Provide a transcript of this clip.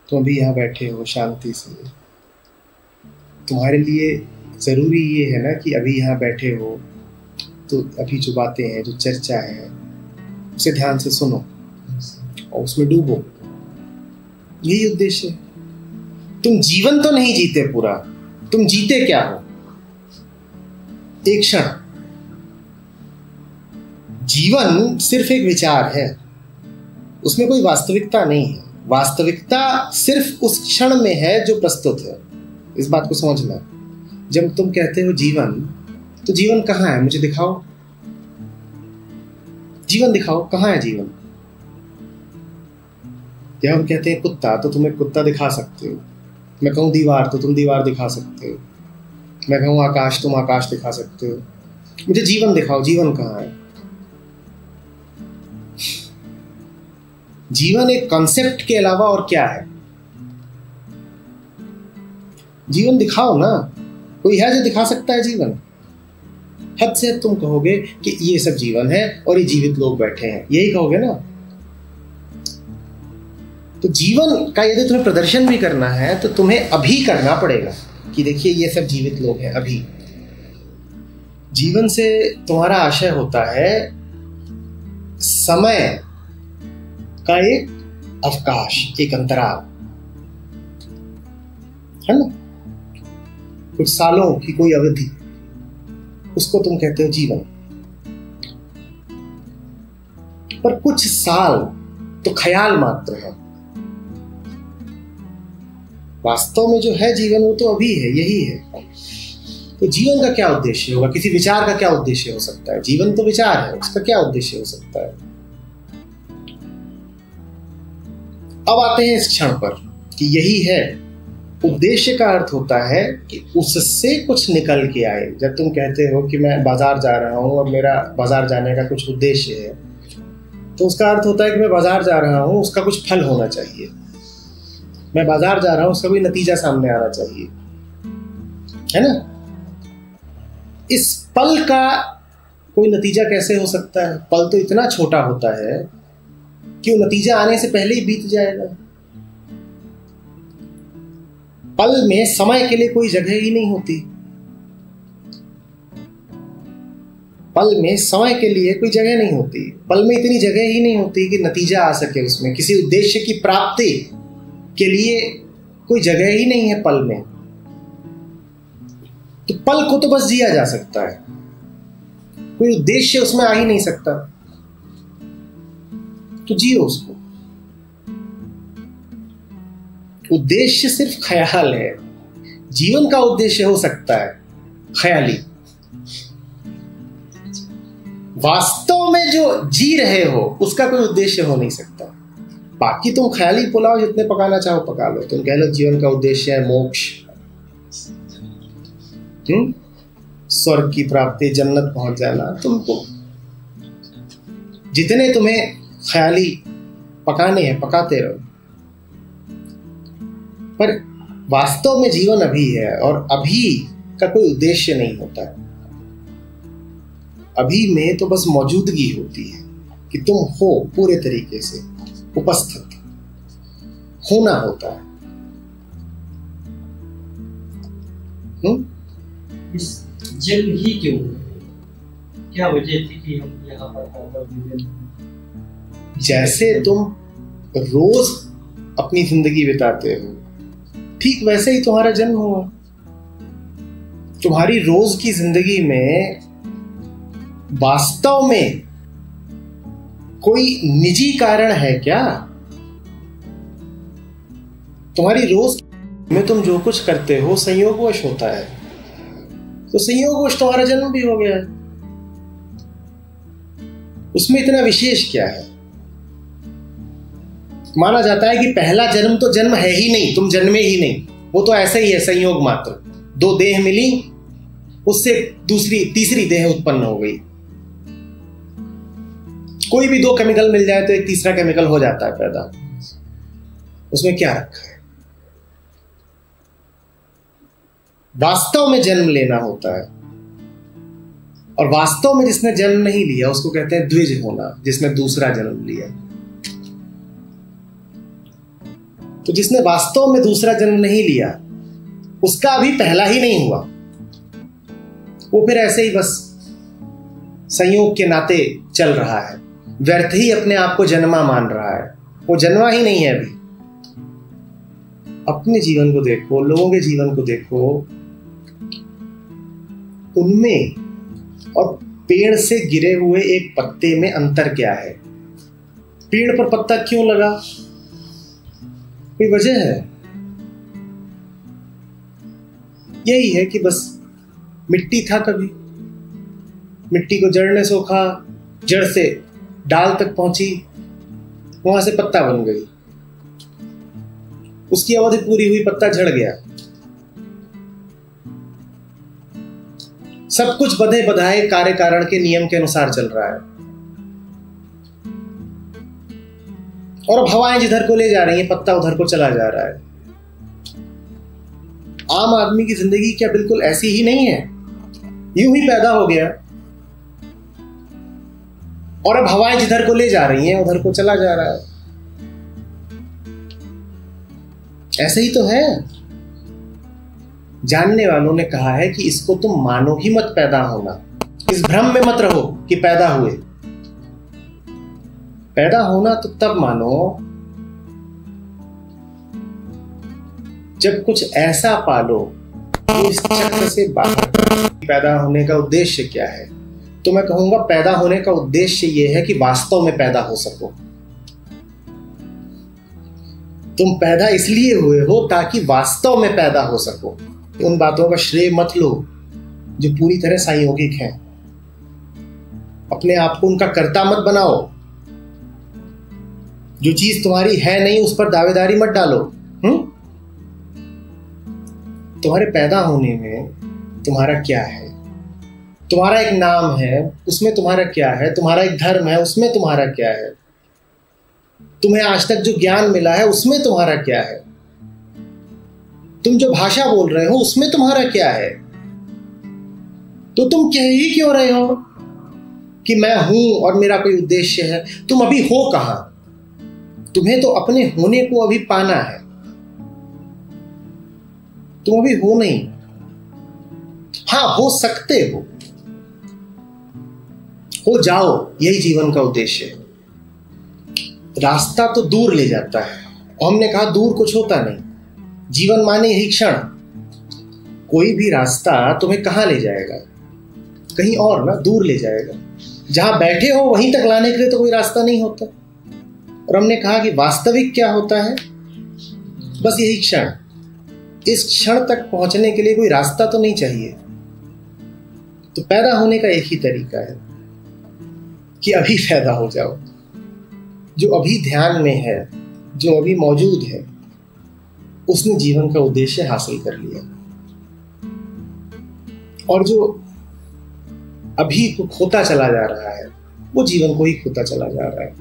तुम अभी यहाँ बैठे हो शांति से, तुम्हारे लिए ज़रूरी ये है ना कि अभी यहाँ बैठे हो तो अभी जो बातें हैं, जो चर्चा है, उसे ध्यान से सुनो और उसमें डूबो। यही उद्देश्य है। तुम जीवन तो नहीं जीते पूरा, तुम जीते क्या हो? एक क्षण। जीवन सिर्फ एक विचार है, उसमें कोई वास्तविकता नहीं है। वास्तविकता सिर्फ उस क्षण में है जो प्रस्तुत है। इस बात को समझना। जब तुम कहते हो जीवन, तो जीवन कहाँ है? मुझे दिखाओ, जीवन दिखाओ, कहाँ है जीवन? जब हम कहते हैं कुत्ता, तो तुम एक कुत्ता दिखा सकते हो। मैं कहूँ दीवार, तो तुम दीवार दिखा सकते हो। मैं कहूँ आकाश, तुम आकाश दिखा सकते हो। मुझे जीवन दिखाओ, जीवन कहाँ है? जीवन एक कॉन्सेप्ट के अलावा और क्या है? जीवन दिखाओ ना। कोई है जो दिखा सकता है जीवन? हद से हद तुम कहोगे कि ये सब जीवन है और ये जीवित लोग बैठे हैं, यही कहोगे ना। तो जीवन का यदि तुम्हें प्रदर्शन भी करना है तो तुम्हें अभी करना पड़ेगा कि देखिए ये सब जीवित लोग हैं अभी। जीवन से तुम्हारा आशय होता है समय का एक अवकाश, एक अंतराल, है ना? कुछ सालों की कोई अवधि, उसको तुम कहते हो जीवन। पर कुछ साल तो ख्याल मात्र है। वास्तव में जो है जीवन वो तो अभी है, यही है। तो जीवन का क्या उद्देश्य होगा? किसी विचार का क्या उद्देश्य हो सकता है? जीवन तो विचार है, उसका क्या उद्देश्य हो सकता है? अब आते हैं इस क्षण पर कि यही है उद्देश्य। का अर्थ होता है कि उससे कुछ निकल के आए। जब तुम कहते हो कि मैं बाजार जा रहा हूं और मेरा बाजार जाने का कुछ उद्देश्य है, तो उसका अर्थ होता है कि मैं बाजार जा रहा हूं, उसका कुछ फल होना चाहिए। मैं बाजार जा रहा हूं, उसका कोई नतीजा सामने आना चाहिए, है ना? इस पल का कोई नतीजा कैसे हो सकता है? पल तो इतना छोटा होता है कि वो नतीजा आने से पहले ही बीत जाएगा। पल में समय के लिए कोई जगह ही नहीं होती। पल में समय के लिए कोई जगह नहीं होती। पल में इतनी जगह ही नहीं होती कि नतीजा आ सके उसमें। किसी उद्देश्य की प्राप्ति के लिए कोई जगह ही नहीं है पल में। तो पल को तो बस जिया जा सकता है, कोई उद्देश्य उसमें आ ही नहीं सकता। तो जियो उसको। उद्देश्य सिर्फ ख्याल है। जीवन का उद्देश्य हो सकता है ख्याली। वास्तव में जो जी रहे हो उसका कोई उद्देश्य हो नहीं सकता। बाकी तुम ख्याली पुलाव जितने पकाना चाहो पका लो। तुम कह लो जीवन का उद्देश्य है मोक्ष, स्वर्ग की प्राप्ति, जन्नत पहुंच जाना। तुमको जितने तुम्हें ख्याली पकाने हैं पकाते रहो। पर वास्तव में जीवन अभी है और अभी का कोई उद्देश्य नहीं होता है। अभी में तो बस मौजूदगी होती है कि तुम हो पूरे तरीके से उपस्थित, होना होता है। इस जन्म ही क्यों? क्या वजह थी कि हम यहाँ पर? जैसे तुम रोज अपनी जिंदगी बिताते हो, ठीक वैसे ही तुम्हारा जन्म हुआ। तुम्हारी रोज की जिंदगी में वास्तव में कोई निजी कारण है क्या? तुम्हारी रोज में तुम जो कुछ करते हो संयोगवश होता है, तो संयोगवश तुम्हारा जन्म भी हो गया। उसमें इतना विशेष क्या है? माना जाता है कि पहला जन्म तो जन्म है ही नहीं, तुम जन्मे ही नहीं, वो तो ऐसे ही है संयोग मात्र। दो देह मिली, उससे दूसरी तीसरी देह उत्पन्न हो गई। कोई भी दो केमिकल मिल जाए तो एक तीसरा केमिकल हो जाता है पैदा। उसमें क्या रखा है? वास्तव में जन्म लेना होता है। और वास्तव में जिसने जन्म नहीं लिया उसको कहते हैं द्विज होना, जिसने दूसरा जन्म लिया। तो जिसने वास्तव में दूसरा जन्म नहीं लिया उसका अभी पहला ही नहीं हुआ, वो फिर ऐसे ही बस संयोग के नाते चल रहा है, व्यर्थ ही अपने आप को जन्मा मान रहा है। वो जन्मा ही नहीं है अभी। अपने जीवन को देखो, लोगों के जीवन को देखो, उनमें और पेड़ से गिरे हुए एक पत्ते में अंतर क्या है? पेड़ पर पत्ता क्यों लगा? कोई वजह है? यही है कि बस मिट्टी था कभी, मिट्टी को जड़ ने सोखा, जड़ से डाल तक पहुंची, वहां से पत्ता बन गई, उसकी अवधि पूरी हुई, पत्ता झड़ गया। सब कुछ बधे बधाए कार्य कारण के नियम के अनुसार चल रहा है। और अब हवाएं जिधर को ले जा रही हैं, पत्ता उधर को चला जा रहा है। आम आदमी की जिंदगी क्या बिल्कुल ऐसी ही नहीं है? यूं ही पैदा हो गया और अब हवाएं जिधर को ले जा रही हैं उधर को चला जा रहा है। ऐसे ही तो है। जानने वालों ने कहा है कि इसको तुम मानो ही मत पैदा होना, इस भ्रम में मत रहो कि पैदा हुए। पैदा होना तो तब मानो जब कुछ ऐसा पालो तो इस चक्र से बाहर। पैदा होने का उद्देश्य क्या है? तो मैं कहूंगा पैदा होने का उद्देश्य यह है कि वास्तव में पैदा हो सको। तुम पैदा इसलिए हुए हो ताकि वास्तव में पैदा हो सको। उन बातों का श्रेय मत लो जो पूरी तरह संयोगिक हैं। अपने आप को उनका कर्ता मत बनाओ। जो चीज तुम्हारी है नहीं उस पर दावेदारी मत डालो। तुम्हारे पैदा होने में तुम्हारा क्या है? तुम्हारा एक नाम है, उसमें तुम्हारा क्या है? तुम्हारा एक धर्म है, उसमें तुम्हारा क्या है? तुम्हें आज तक जो ज्ञान मिला है उसमें तुम्हारा क्या है? तुम जो भाषा बोल रहे हो उसमें तुम्हारा क्या है? तो तुम कह ही क्यों रहे हो कि मैं हूं और मेरा कोई उद्देश्य है? तुम अभी हो कहां? तुम्हें तो अपने होने को अभी पाना है। तुम अभी हो नहीं। हां, हो सकते हो जाओ, यही जीवन का उद्देश्य है। रास्ता तो दूर ले जाता है और हमने कहा दूर कुछ होता नहीं। जीवन माने यही क्षण। कोई भी रास्ता तुम्हें कहां ले जाएगा? कहीं और ना, दूर ले जाएगा। जहां बैठे हो वहीं तक लाने के लिए तो कोई रास्ता नहीं होता। और हमने कहा कि वास्तविक क्या होता है? बस यही क्षण। इस क्षण तक पहुंचने के लिए कोई रास्ता तो नहीं चाहिए। तो पैदा होने का एक ही तरीका है कि अभी पैदा हो जाओ। जो अभी ध्यान में है, जो अभी मौजूद है, उसने जीवन का उद्देश्य हासिल कर लिया। और जो अभी को खोता चला जा रहा है वो जीवन को ही खोता चला जा रहा है।